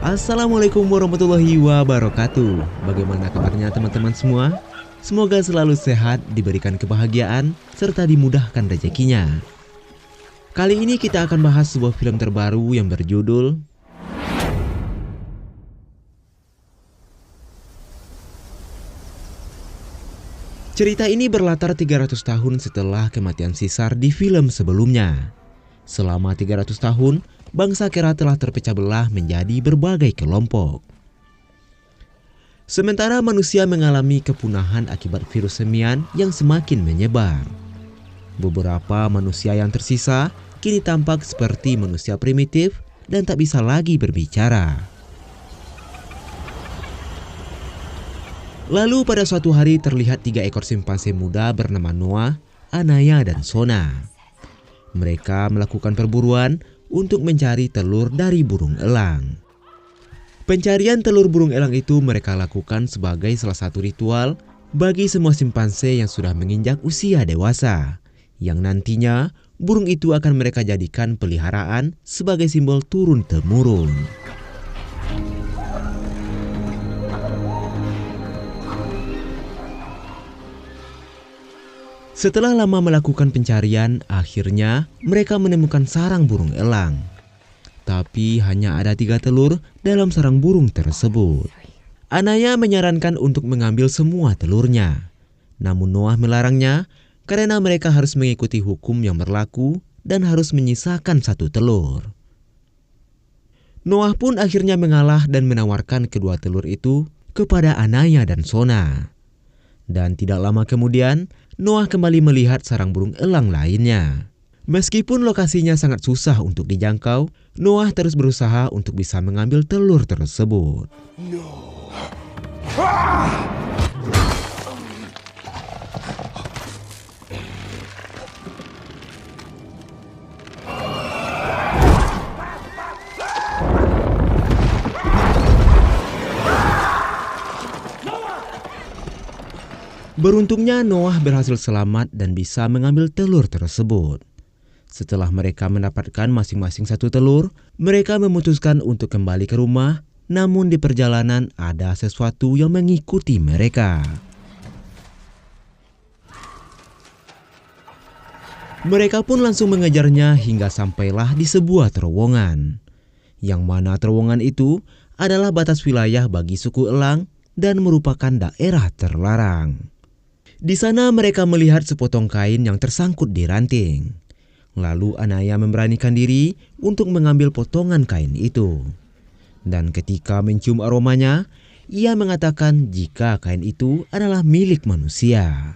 Assalamualaikum warahmatullahi wabarakatuh. Bagaimana kabarnya teman-teman semua? Semoga selalu sehat, diberikan kebahagiaan, serta dimudahkan rezekinya. Kali ini kita akan bahas sebuah film terbaru yang berjudul Cerita ini berlatar 300 tahun setelah kematian Caesar di film sebelumnya. Selama 300 tahun, bangsa Kera telah terpecah belah menjadi berbagai kelompok. Sementara manusia mengalami kepunahan akibat virus semian yang semakin menyebar. Beberapa manusia yang tersisa kini tampak seperti manusia primitif dan tak bisa lagi berbicara. Lalu pada suatu hari terlihat 3 ekor simpanse muda bernama Noah, Anaya, dan Sona. Mereka melakukan perburuan untuk mencari telur dari burung elang. Pencarian telur burung elang itu mereka lakukan sebagai salah satu ritual bagi semua simpanse yang sudah menginjak usia dewasa, yang nantinya burung itu akan mereka jadikan peliharaan sebagai simbol turun-temurun. Setelah lama melakukan pencarian, akhirnya mereka menemukan sarang burung elang. Tapi hanya ada 3 telur dalam sarang burung tersebut. Anaya menyarankan untuk mengambil semua telurnya. Namun Noah melarangnya karena mereka harus mengikuti hukum yang berlaku dan harus menyisakan 1 telur. Noah pun akhirnya mengalah dan menawarkan kedua telur itu kepada Anaya dan Sona. Dan tidak lama kemudian, Noah kembali melihat sarang burung elang lainnya. Meskipun lokasinya sangat susah untuk dijangkau, Noah terus berusaha untuk bisa mengambil telur tersebut. Beruntungnya Noah berhasil selamat dan bisa mengambil telur tersebut. Setelah mereka mendapatkan masing-masing 1 telur, mereka memutuskan untuk kembali ke rumah. Namun di perjalanan ada sesuatu yang mengikuti mereka. Mereka pun langsung mengejarnya hingga sampailah di sebuah terowongan. Yang mana terowongan itu adalah batas wilayah bagi suku elang dan merupakan daerah terlarang. Di sana mereka melihat sepotong kain yang tersangkut di ranting. Lalu Anaya memberanikan diri untuk mengambil potongan kain itu. Dan ketika mencium aromanya, ia mengatakan jika kain itu adalah milik manusia.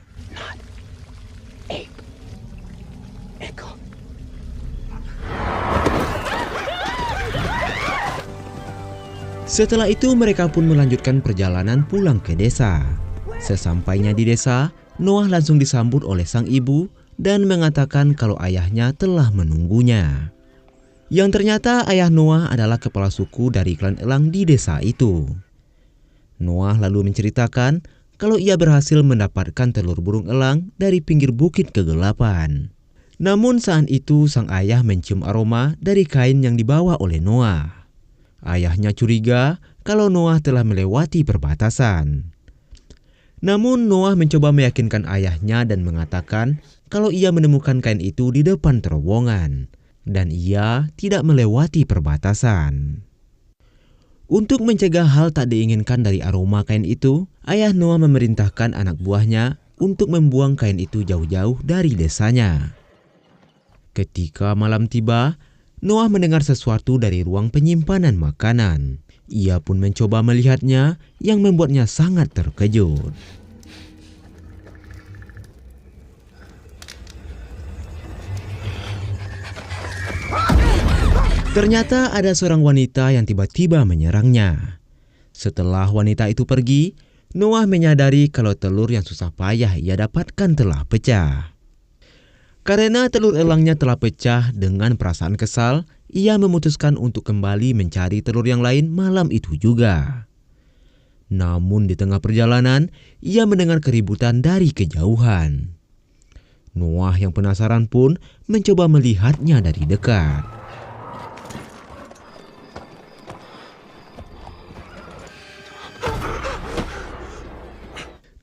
Setelah itu mereka pun melanjutkan perjalanan pulang ke desa. Sesampainya di desa, Noah langsung disambut oleh sang ibu dan mengatakan kalau ayahnya telah menunggunya. Yang ternyata ayah Noah adalah kepala suku dari klan elang di desa itu. Noah lalu menceritakan kalau ia berhasil mendapatkan telur burung elang dari pinggir bukit kegelapan. Namun saat itu sang ayah mencium aroma dari kain yang dibawa oleh Noah. Ayahnya curiga kalau Noah telah melewati perbatasan. Namun Noah mencoba meyakinkan ayahnya dan mengatakan kalau ia menemukan kain itu di depan terowongan dan ia tidak melewati perbatasan. Untuk mencegah hal tak diinginkan dari aroma kain itu, ayah Noah memerintahkan anak buahnya untuk membuang kain itu jauh-jauh dari desanya. Ketika malam tiba, Noah mendengar sesuatu dari ruang penyimpanan makanan. Ia pun mencoba melihatnya yang membuatnya sangat terkejut. Ternyata ada seorang wanita yang tiba-tiba menyerangnya. Setelah wanita itu pergi, Noah menyadari kalau telur yang susah payah ia dapatkan telah pecah. Karena telur elangnya telah pecah, dengan perasaan kesal, ia memutuskan untuk kembali mencari telur yang lain malam itu juga. Namun di tengah perjalanan, ia mendengar keributan dari kejauhan. Noah yang penasaran pun mencoba melihatnya dari dekat.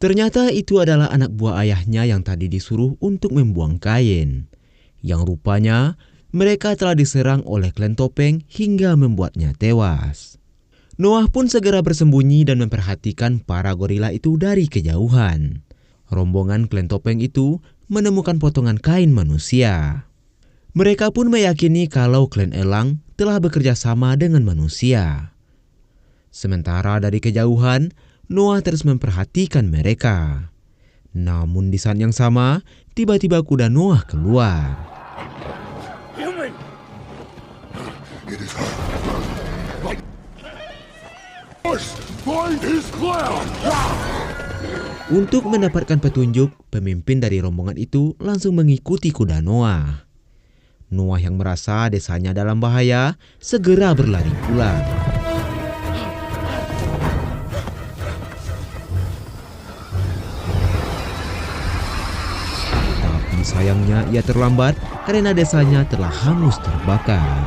Ternyata itu adalah anak buah ayahnya yang tadi disuruh untuk membuang kain. Yang rupanya mereka telah diserang oleh klan topeng hingga membuatnya tewas. Noah pun segera bersembunyi dan memperhatikan para gorila itu dari kejauhan. Rombongan klan topeng itu menemukan potongan kain manusia. Mereka pun meyakini kalau klan elang telah bekerja sama dengan manusia. Sementara dari kejauhan, Noah terus memperhatikan mereka. Namun di saat yang sama, tiba-tiba kuda Noah keluar. Untuk mendapatkan petunjuk, pemimpin dari rombongan itu langsung mengikuti kuda Noah. Noah yang merasa desanya dalam bahaya, segera berlari pulang. Sayangnya ia terlambat karena desanya telah hangus terbakar.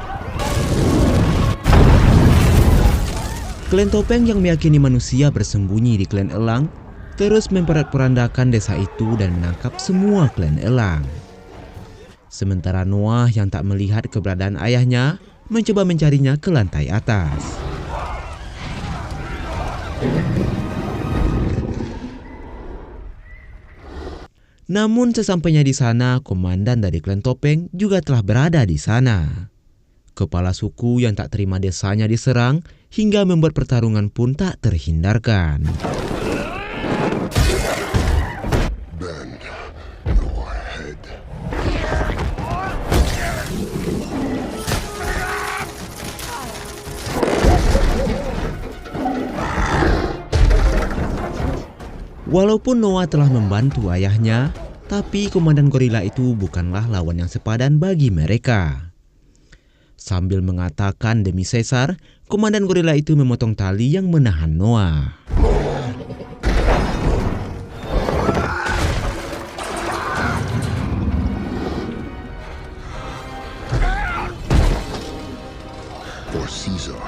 Klan topeng yang meyakini manusia bersembunyi di klan elang terus memperandakan desa itu dan menangkap semua klan elang. Sementara Noah yang tak melihat keberadaan ayahnya mencoba mencarinya ke lantai atas. Namun sesampainya di sana, komandan dari klan topeng juga telah berada di sana. Kepala suku yang tak terima desanya diserang hingga membuat pertarungan pun tak terhindarkan. Bend your head. Walaupun Noah telah membantu ayahnya, tapi komandan gorila itu bukanlah lawan yang sepadan bagi mereka. Sambil mengatakan demi Caesar, komandan gorila itu memotong tali yang menahan Noah. For Caesar.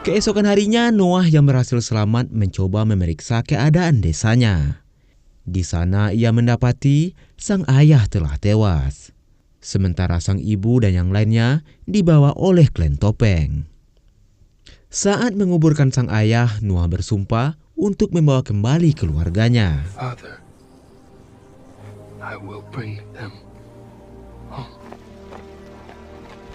Keesokan harinya, Noah yang berhasil selamat mencoba memeriksa keadaan desanya. Di sana ia mendapati sang ayah telah tewas. Sementara sang ibu dan yang lainnya dibawa oleh klan topeng. Saat menguburkan sang ayah, Noah bersumpah untuk membawa kembali keluarganya. Father, I will bring them home.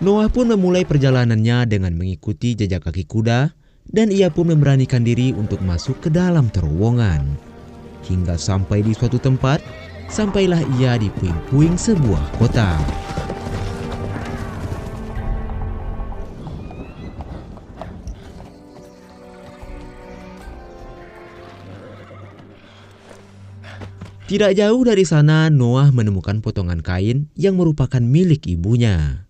Noah pun memulai perjalanannya dengan mengikuti jejak kaki kuda dan ia pun memberanikan diri untuk masuk ke dalam terowongan. Hingga sampai di suatu tempat, sampailah ia di puing-puing sebuah kota. Tidak jauh dari sana, Noah menemukan potongan kain yang merupakan milik ibunya.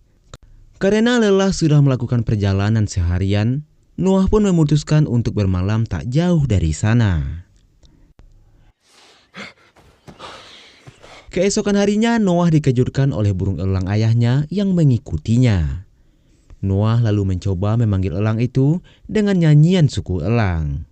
Karena lelah sudah melakukan perjalanan seharian, Noah pun memutuskan untuk bermalam tak jauh dari sana. Keesokan harinya, Noah dikejutkan oleh burung elang ayahnya yang mengikutinya. Noah lalu mencoba memanggil elang itu dengan nyanyian suku elang.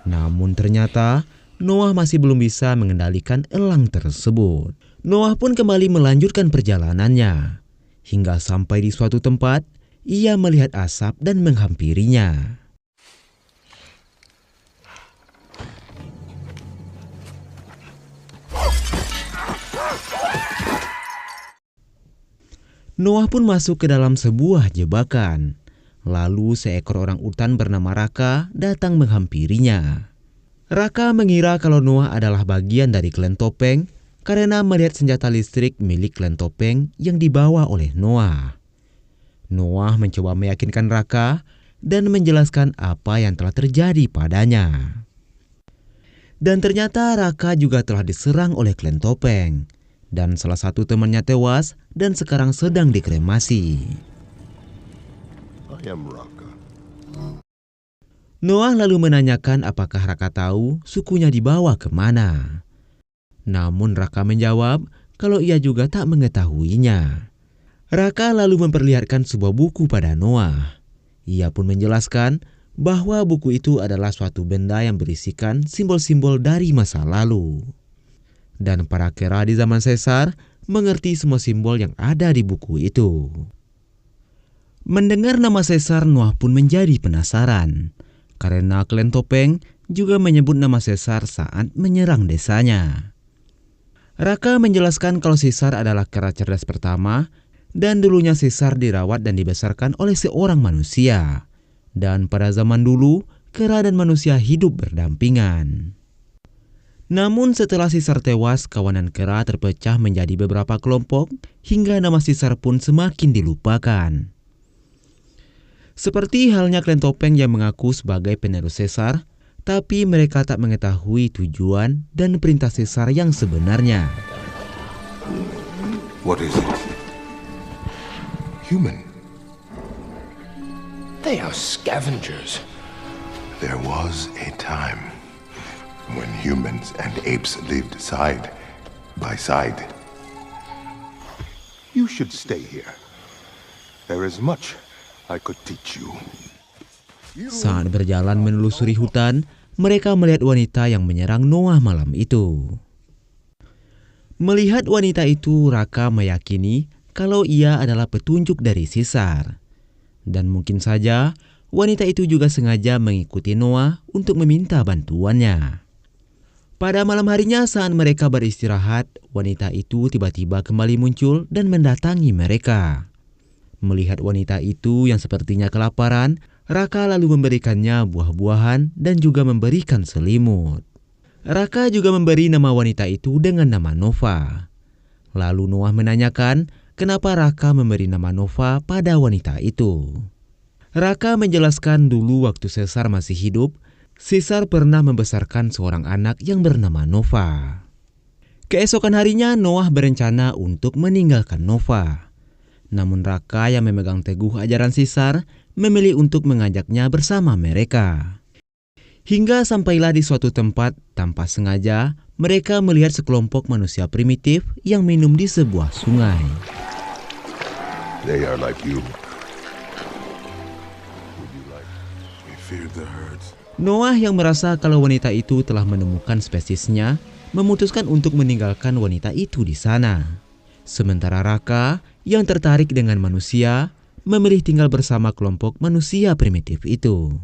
Namun ternyata Noah masih belum bisa mengendalikan elang tersebut. Noah pun kembali melanjutkan perjalanannya. Hingga sampai di suatu tempat, ia melihat asap dan menghampirinya. Noah pun masuk ke dalam sebuah jebakan. Lalu seekor orang utan bernama Raka datang menghampirinya. Raka mengira kalau Noah adalah bagian dari klan topeng karena melihat senjata listrik milik klan topeng yang dibawa oleh Noah. Noah mencoba meyakinkan Raka dan menjelaskan apa yang telah terjadi padanya. Dan ternyata Raka juga telah diserang oleh klan topeng. Dan salah satu temannya tewas dan sekarang sedang dikremasi. Noah lalu menanyakan apakah Raka tahu sukunya dibawa kemana. Namun Raka menjawab kalau ia juga tak mengetahuinya. Raka lalu memperlihatkan sebuah buku pada Noah. Ia pun menjelaskan bahwa buku itu adalah suatu benda yang berisikan simbol-simbol dari masa lalu. Dan para kera di zaman Caesar mengerti semua simbol yang ada di buku itu. Mendengar nama Caesar, Noah pun menjadi penasaran. Karena klan topeng juga menyebut nama Caesar saat menyerang desanya. Raka menjelaskan kalau Caesar adalah kera cerdas pertama dan dulunya Caesar dirawat dan dibesarkan oleh seorang manusia. Dan pada zaman dulu, kera dan manusia hidup berdampingan. Namun setelah Caesar tewas, kawanan kera terpecah menjadi beberapa kelompok hingga nama Caesar pun semakin dilupakan. Seperti halnya klan topeng yang mengaku sebagai penerus Caesar, tapi mereka tak mengetahui tujuan dan perintah Caesar yang sebenarnya. What is it? Human. They are scavengers. There was a time when humans and apes lived side by side. You should stay here. There is much I could teach you. Saat berjalan menelusuri hutan, mereka melihat wanita yang menyerang Noah malam itu. Melihat wanita itu, Raka meyakini kalau ia adalah petunjuk dari Caesar. Dan mungkin saja wanita itu juga sengaja mengikuti Noah untuk meminta bantuannya. Pada malam harinya saat mereka beristirahat, wanita itu tiba-tiba kembali muncul dan mendatangi mereka. Melihat wanita itu yang sepertinya kelaparan, Raka lalu memberikannya buah-buahan dan juga memberikan selimut. Raka juga memberi nama wanita itu dengan nama Nova. Lalu Noah menanyakan kenapa Raka memberi nama Nova pada wanita itu. Raka menjelaskan dulu waktu Caesar masih hidup, Caesar pernah membesarkan seorang anak yang bernama Nova. Keesokan harinya Noah berencana untuk meninggalkan Nova. Namun Raka yang memegang teguh ajaran Caesar memilih untuk mengajaknya bersama mereka. Hingga sampailah di suatu tempat, tanpa sengaja mereka melihat sekelompok manusia primitif yang minum di sebuah sungai. They are like you. Would you like? We fear the herds. Noah yang merasa kalau wanita itu telah menemukan spesiesnya, memutuskan untuk meninggalkan wanita itu di sana. Sementara Raka yang tertarik dengan manusia memilih tinggal bersama kelompok manusia primitif itu.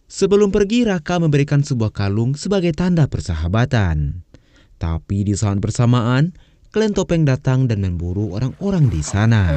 Sebelum pergi, Raka memberikan sebuah kalung sebagai tanda persahabatan. Tapi di saat bersamaan, klan topeng datang dan memburu orang-orang di sana.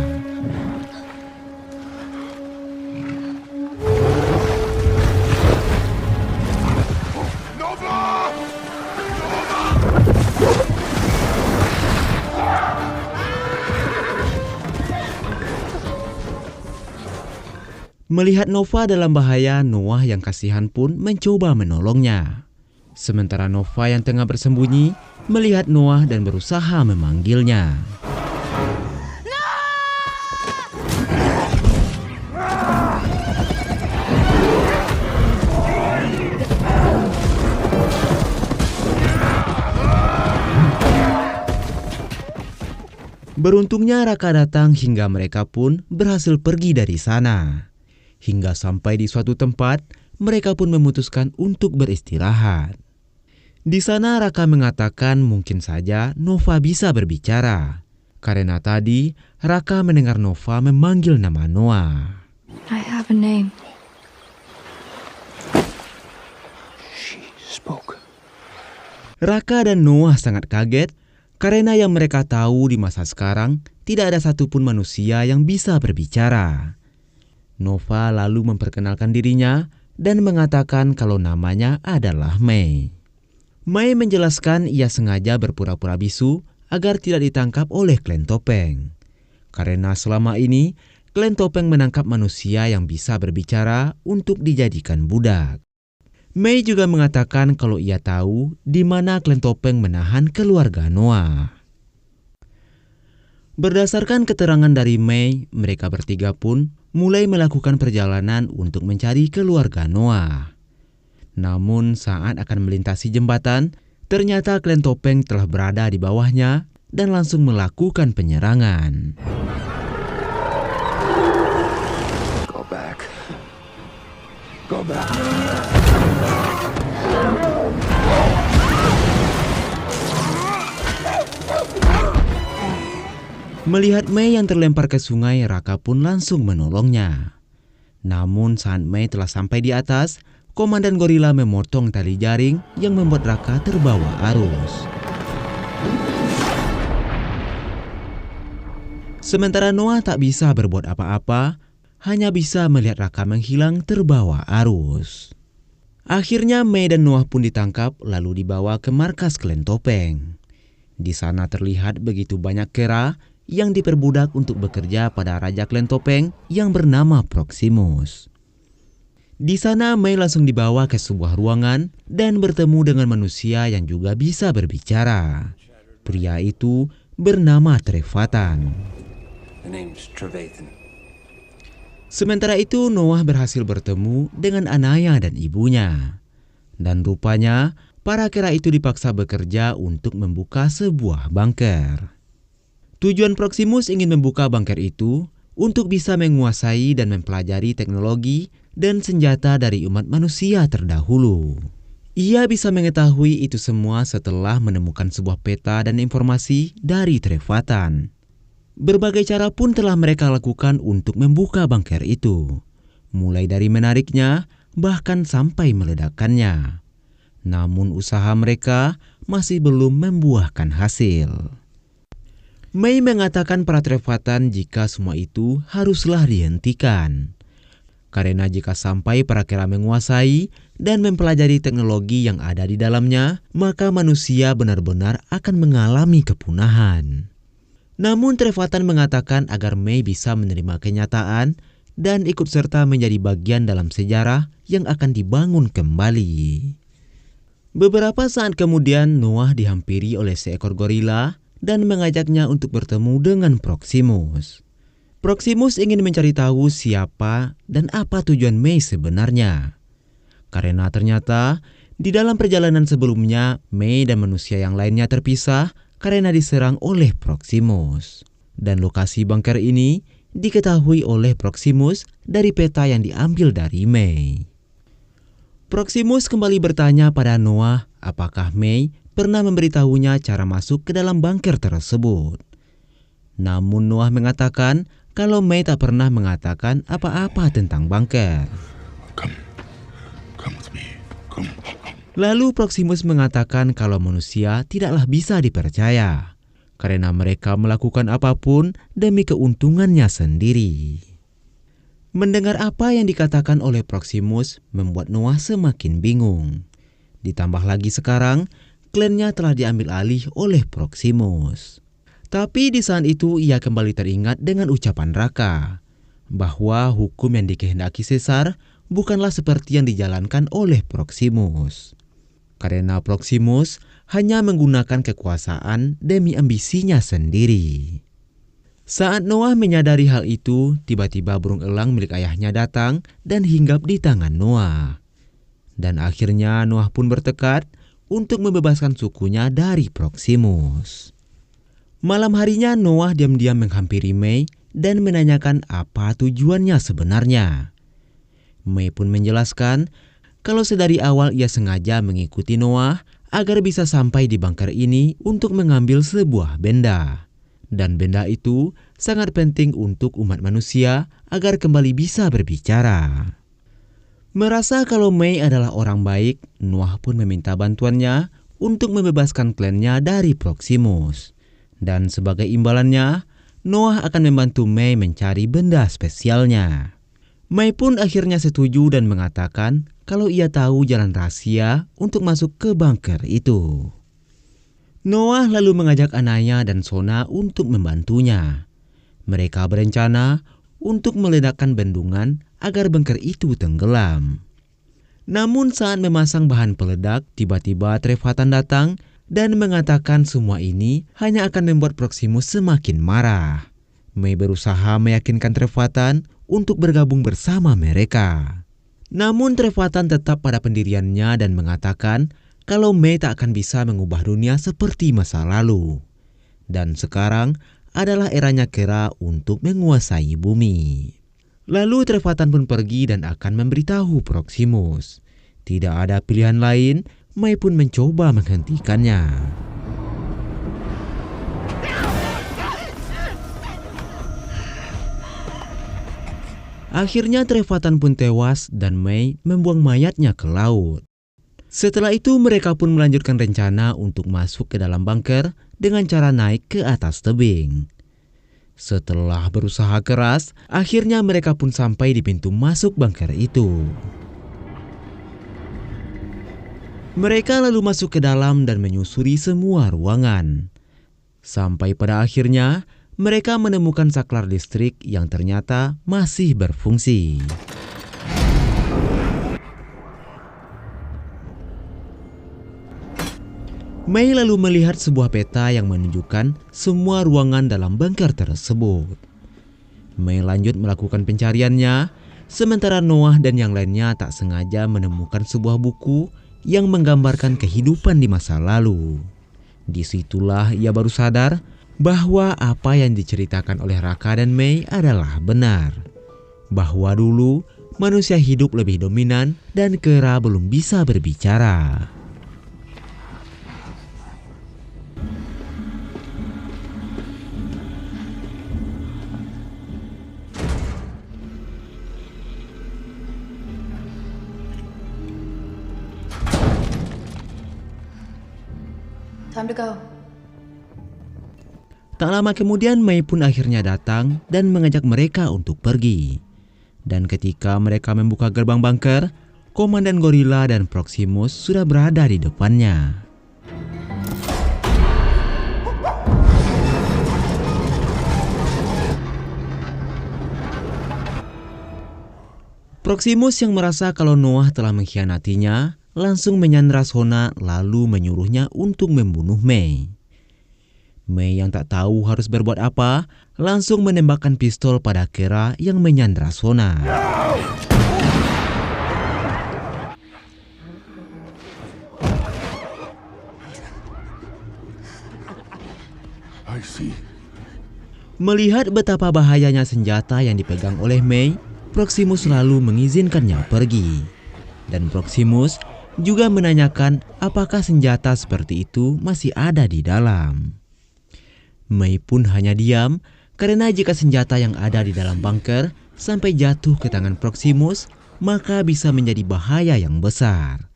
Melihat Nova dalam bahaya, Noah yang kasihan pun mencoba menolongnya. Sementara Nova yang tengah bersembunyi melihat Noah dan berusaha memanggilnya. Beruntungnya Raka datang hingga mereka pun berhasil pergi dari sana. Hingga sampai di suatu tempat, mereka pun memutuskan untuk beristirahat. Di sana Raka mengatakan mungkin saja Nova bisa berbicara. Karena tadi Raka mendengar Nova memanggil nama Noah. I have a name. She spoke. Raka dan Noah sangat kaget karena yang mereka tahu di masa sekarang tidak ada satupun manusia yang bisa berbicara. Nova lalu memperkenalkan dirinya dan mengatakan kalau namanya adalah May. May menjelaskan ia sengaja berpura-pura bisu agar tidak ditangkap oleh klan topeng. Karena selama ini, klan topeng menangkap manusia yang bisa berbicara untuk dijadikan budak. May juga mengatakan kalau ia tahu di mana klan topeng menahan keluarga Noah. Berdasarkan keterangan dari May, mereka bertiga pun mulai melakukan perjalanan untuk mencari keluarga Noah. Namun saat akan melintasi jembatan, ternyata klan topeng telah berada di bawahnya dan langsung melakukan penyerangan. Go back. Go back. Melihat Mei yang terlempar ke sungai, Raka pun langsung menolongnya. Namun saat Mei telah sampai di atas, Komandan Gorila memotong tali jaring yang membuat Raka terbawa arus. Sementara Noah tak bisa berbuat apa-apa, hanya bisa melihat Raka menghilang terbawa arus. Akhirnya Mei dan Noah pun ditangkap lalu dibawa ke markas klan topeng. Di sana terlihat begitu banyak kera yang diperbudak untuk bekerja pada Raja Klan Topeng yang bernama Proximus. Di sana Mei langsung dibawa ke sebuah ruangan dan bertemu dengan manusia yang juga bisa berbicara. Pria itu bernama Trevatan. The name's Trevathan. Sementara itu Noah berhasil bertemu dengan Anaya dan ibunya. Dan rupanya para kera itu dipaksa bekerja untuk membuka sebuah bunker. Tujuan Proximus ingin membuka bunker itu untuk bisa menguasai dan mempelajari teknologi dan senjata dari umat manusia terdahulu. Ia bisa mengetahui itu semua setelah menemukan sebuah peta dan informasi dari Trevatan. Berbagai cara pun telah mereka lakukan untuk membuka bunker itu, mulai dari menariknya bahkan sampai meledakkannya. Namun usaha mereka masih belum membuahkan hasil. Mei mengatakan pada Trevatan jika semua itu haruslah dihentikan. Karena jika sampai para kera menguasai dan mempelajari teknologi yang ada di dalamnya, maka manusia benar-benar akan mengalami kepunahan. Namun Trevatan mengatakan agar Mei bisa menerima kenyataan dan ikut serta menjadi bagian dalam sejarah yang akan dibangun kembali. Beberapa saat kemudian Noah dihampiri oleh seekor gorila dan mengajaknya untuk bertemu dengan Proximus. Proximus ingin mencari tahu siapa dan apa tujuan Mei sebenarnya. Karena ternyata di dalam perjalanan sebelumnya Mei dan manusia yang lainnya terpisah karena diserang oleh Proximus. Dan lokasi bunker ini diketahui oleh Proximus dari peta yang diambil dari Mei. Proximus kembali bertanya pada Noah apakah Mei pernah memberitahunya cara masuk ke dalam bunker tersebut. Namun Noah mengatakan kalau Mei tak pernah mengatakan apa-apa tentang bunker. Come with me. Come. Lalu Proximus mengatakan kalau manusia tidaklah bisa dipercaya karena mereka melakukan apapun demi keuntungannya sendiri. Mendengar apa yang dikatakan oleh Proximus membuat Noah semakin bingung. Ditambah lagi sekarang klannya telah diambil alih oleh Proximus. Tapi di saat itu ia kembali teringat dengan ucapan Raka bahwa hukum yang dikehendaki Caesar bukanlah seperti yang dijalankan oleh Proximus. Karena Proximus hanya menggunakan kekuasaan demi ambisinya sendiri. Saat Noah menyadari hal itu, tiba-tiba burung elang milik ayahnya datang dan hinggap di tangan Noah. Dan akhirnya Noah pun bertekad untuk membebaskan sukunya dari Proximus. Malam harinya Noah diam-diam menghampiri Mei dan menanyakan apa tujuannya sebenarnya. Mei pun menjelaskan kalau sedari awal ia sengaja mengikuti Noah agar bisa sampai di bunker ini untuk mengambil sebuah benda. Dan benda itu sangat penting untuk umat manusia agar kembali bisa berbicara. Merasa kalau Mei adalah orang baik, Noah pun meminta bantuannya untuk membebaskan klannya dari Proximus. Dan sebagai imbalannya, Noah akan membantu Mei mencari benda spesialnya. Mei pun akhirnya setuju dan mengatakan kalau ia tahu jalan rahasia untuk masuk ke bunker itu. Noah lalu mengajak Anaya dan Sona untuk membantunya. Mereka berencana untuk meledakkan bendungan agar bunker itu tenggelam. Namun saat memasang bahan peledak, tiba-tiba Trevatan datang dan mengatakan semua ini hanya akan membuat Proximus semakin marah. Mei berusaha meyakinkan Trevatan untuk bergabung bersama mereka. Namun Trevathan tetap pada pendiriannya dan mengatakan kalau May tak akan bisa mengubah dunia seperti masa lalu. Dan sekarang adalah eranya Kera untuk menguasai bumi. Lalu Trevathan pun pergi dan akan memberitahu Proximus. Tidak ada pilihan lain, May pun mencoba menghentikannya. Akhirnya Trevathan pun tewas dan May membuang mayatnya ke laut. Setelah itu mereka pun melanjutkan rencana untuk masuk ke dalam bunker dengan cara naik ke atas tebing. Setelah berusaha keras, akhirnya mereka pun sampai di pintu masuk bunker itu. Mereka lalu masuk ke dalam dan menyusuri semua ruangan. Sampai pada akhirnya, mereka menemukan saklar listrik yang ternyata masih berfungsi. May lalu melihat sebuah peta yang menunjukkan semua ruangan dalam bunker tersebut. May lanjut melakukan pencariannya, sementara Noah dan yang lainnya tak sengaja menemukan sebuah buku yang menggambarkan kehidupan di masa lalu. Disitulah ia baru sadar bahwa apa yang diceritakan oleh Raka dan May adalah benar. Bahwa dulu manusia hidup lebih dominan dan Kera belum bisa berbicara. Time to go. Tak lama kemudian May pun akhirnya datang dan mengajak mereka untuk pergi. Dan ketika mereka membuka gerbang bunker, Komandan Gorilla dan Proximus sudah berada di depannya. Proximus yang merasa kalau Noah telah mengkhianatinya, langsung menyandra Sona lalu menyuruhnya untuk membunuh May. May yang tak tahu harus berbuat apa, langsung menembakkan pistol pada Kera yang menyandra Sona. I see. Melihat betapa bahayanya senjata yang dipegang oleh May, Proximus lalu mengizinkannya pergi. Dan Proximus juga menanyakan apakah senjata seperti itu masih ada di dalam. May pun hanya diam karena jika senjata yang ada di dalam bunker sampai jatuh ke tangan Proximus, maka bisa menjadi bahaya yang besar.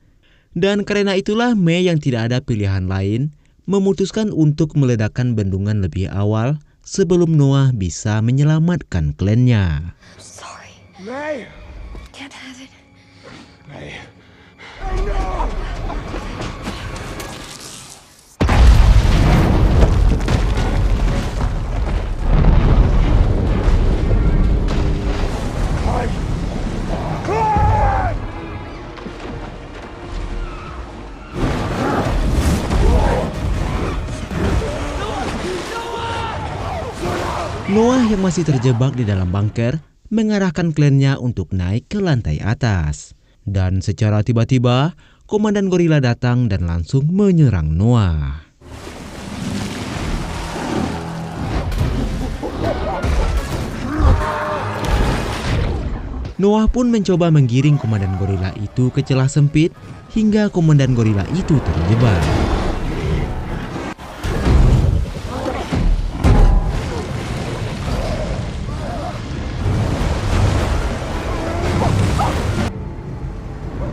Dan karena itulah May yang tidak ada pilihan lain memutuskan untuk meledakkan bendungan lebih awal sebelum Noah bisa menyelamatkan klannya. Sorry. May! Can't have it. May. No! Noah yang masih terjebak di dalam bunker mengarahkan klannya untuk naik ke lantai atas. Dan secara tiba-tiba, Komandan Gorilla datang dan langsung menyerang Noah. Noah pun mencoba menggiring Komandan Gorilla itu ke celah sempit hingga Komandan Gorilla itu terjebak.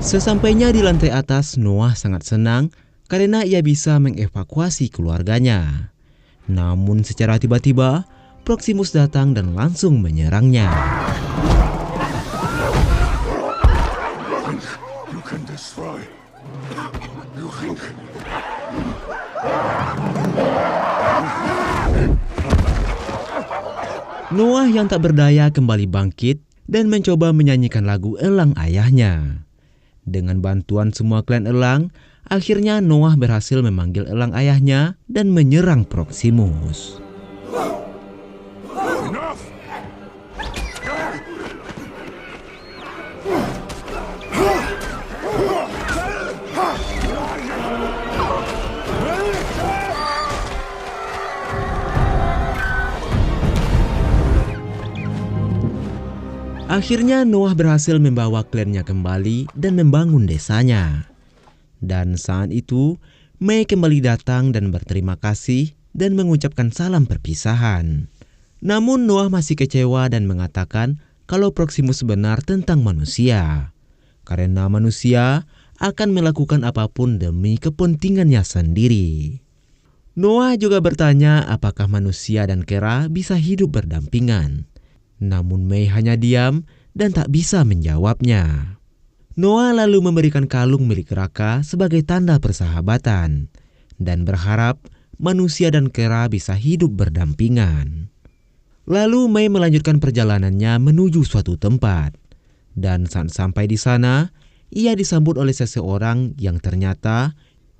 Sesampainya di lantai atas, Noah sangat senang karena ia bisa mengevakuasi keluarganya. Namun secara tiba-tiba, Proximus datang dan langsung menyerangnya. You can destroy. You think. Noah yang tak berdaya kembali bangkit dan mencoba menyanyikan lagu elang ayahnya. Dengan bantuan semua klan elang, akhirnya Noah berhasil memanggil elang ayahnya dan menyerang Proximus. Enough! Akhirnya Noah berhasil membawa klannya kembali dan membangun desanya. Dan saat itu, May kembali datang dan berterima kasih dan mengucapkan salam perpisahan. Namun Noah masih kecewa dan mengatakan kalau Proximus benar tentang manusia. Karena manusia akan melakukan apapun demi kepentingannya sendiri. Noah juga bertanya apakah manusia dan kera bisa hidup berdampingan. Namun May hanya diam dan tak bisa menjawabnya. Noah lalu memberikan kalung milik Raka sebagai tanda persahabatan dan berharap manusia dan kera bisa hidup berdampingan. Lalu May melanjutkan perjalanannya menuju suatu tempat. Dan saat sampai di sana, ia disambut oleh seseorang yang ternyata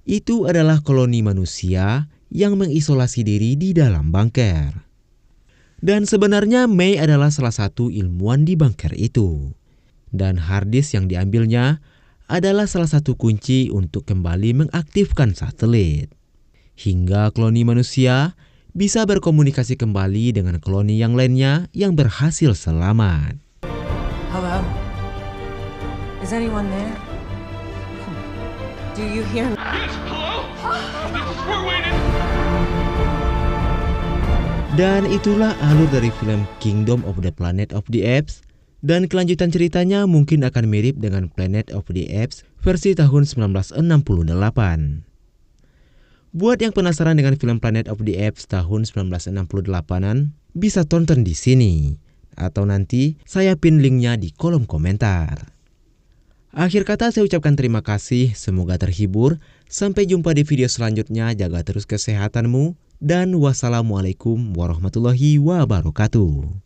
itu adalah koloni manusia yang mengisolasi diri di dalam bunker. Dan sebenarnya May adalah salah satu ilmuwan di bunker itu. Dan harddisk yang diambilnya adalah salah satu kunci untuk kembali mengaktifkan satelit. Hingga koloni manusia bisa berkomunikasi kembali dengan koloni yang lainnya yang berhasil selamat. Hello? Is anyone there? Do you hear me? Dan itulah alur dari film Kingdom of the Planet of the Apes. Dan kelanjutan ceritanya mungkin akan mirip dengan Planet of the Apes versi tahun 1968. Buat yang penasaran dengan film Planet of the Apes tahun 1968-an, bisa tonton di sini. Atau nanti saya pin linknya di kolom komentar. Akhir kata saya ucapkan terima kasih, semoga terhibur. Sampai jumpa di video selanjutnya, jaga terus kesehatanmu. Dan wassalamualaikum warahmatullahi wabarakatuh.